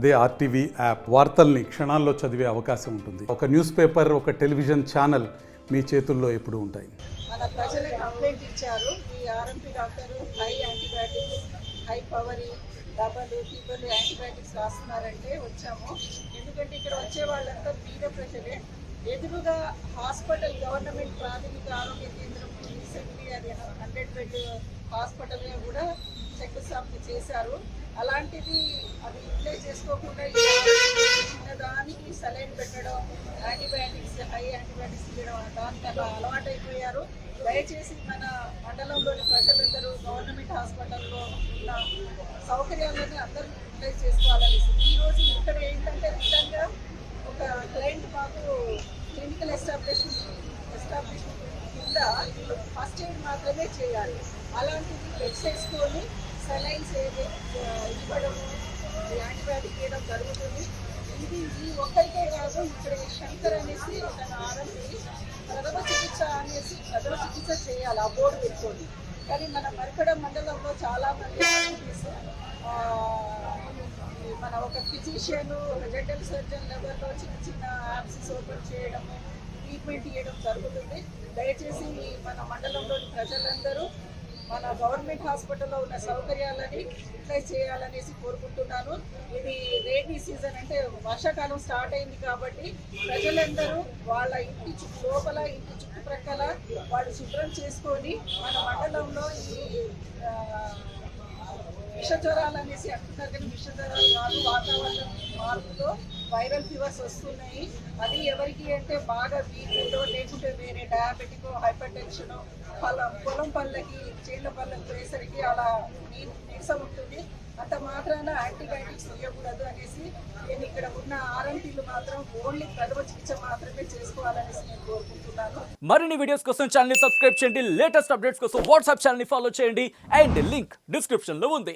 అదే RTV app వార్తల్ని క్షణాల్లో చదివే అవకాశం ఉంటుంది. ఒక న్యూస్ పేపర్, ఒక టెలివిజన్ ఛానల్ మీ చేతుల్లో ఎప్పుడూ ఉంటాయి. మన ప్రజలే కంప్లైంట్ ఇచ్చారు. ఈ RMP doctor high antibiotics, high power, double triple antibiotics రాస్తున్నారంటే వచ్చాము. ఎందుకంటే ఇక్కడ వచ్చే వాళ్ళంతా బీద ప్రజలే. ఎదురుగా హాస్పిటల్, గవర్నమెంట్ ప్రాథమిక ఆరోగ్య కేంద్రం రీసెంట్లీ అది 100 బెడ్ హాస్పిటల్గా కూడా శంకుస్థాపన చేశారు. అలాంటిది అది యూటిలైజ్ చేసుకోకుండా చిన్నదానికి సలైన్ పెట్టడం, యాంటీబయాటిక్స్, హై యాంటీబయాటిక్స్ ఇవ్వడం, దానికి అలా అలవాటు అయిపోయారు. దయచేసి మన మండలంలోని ప్రజలందరూ గవర్నమెంట్ హాస్పిటల్లో ఉన్న సౌకర్యాలను అందరూ యూటిలైజ్ చేసుకోవాలని. ఈరోజు ఇక్కడ ఏంటంటే రిటర్న్గా ఒక క్లయింట్ మాకు క్లినికల్ ఎస్టాబ్లిష్మెంట్ కింద ఫస్ట్ ఎయిడ్ మాత్రమే చేయాలి. అలాంటిది బెడ్స్ వేసుకొని సలైన్స్ ఇవ్వడము, యాంటీబయాటిక్ వేయడం జరుగుతుంది. ఇది ఈ ఒక్కరికే కాదు, ఇక్కడ శంకర్ అనేసి తన ఆర్ఎంపీ ప్రథమ చికిత్స చేయాలి ఆ బోర్డు పెట్టుకొని. కానీ మన మరికడ మండలంలో చాలామంది మన ఒక ఫిజిషియన్, ఒక జనరల్ సర్జన్ లెవెల్లో చిన్న చిన్న యాప్సెస్ ఓపెన్ చేయడము, ట్రీట్మెంట్ ఇవ్వడం జరుగుతుంది. దయచేసి మన మండలంలోని ప్రజలందరూ మన గవర్నమెంట్ హాస్పిటల్లో ఉన్న సౌకర్యాలని యూటిలైజ్ చేయాలనేసి కోరుకుంటున్నాను. ఇది రైనీ సీజన్, అంటే వర్షాకాలం స్టార్ట్ అయింది కాబట్టి ప్రజలందరూ వాళ్ళ ఇంటి లోపల, ఇంటి చుట్టుప్రక్కల వాళ్ళు శుభ్రం చేసుకొని మన మండలంలో ఈ విష జ్వరాలు అనేసి అంటున్నారు, కానీ విష జ్వరాలు కాదు, వాతావరణం మార్పుతో వైరల్ ఫీవర్స్ వస్తున్నాయి. అది ఎవరికి అంటే బాగా వీక్లో, లేకుంటే వేరే డయాబెటిక్, హైపర్ టెన్షన్, పొలం పళ్ళకి, చేళ్ల పళ్ళకి పోయేసరికి అలా నీరసం ఉంటుంది. అంత మాత్రాన యాంటీబయాటిక్స్ ఇవ్వకూడదు అనేసి నేను ఇక్కడ ఉన్న ఆర్ఎంపీలు మాత్రం ఓన్లీ ప్రథమ చికిత్స మాత్రమే చేసుకోవాలనేసి నేను కోరుకుంటున్నాను. మరిన్ని వీడియోస్ కోసం ఛానల్ ని సబ్స్క్రైబ్ చేయండి. లేటెస్ట్ అప్డేట్స్ కోసం వాట్సాప్ ఛానల్ ని ఫాలో చేయండి. అండ్ లింక్ డిస్క్రిప్షన్ లో ఉంది.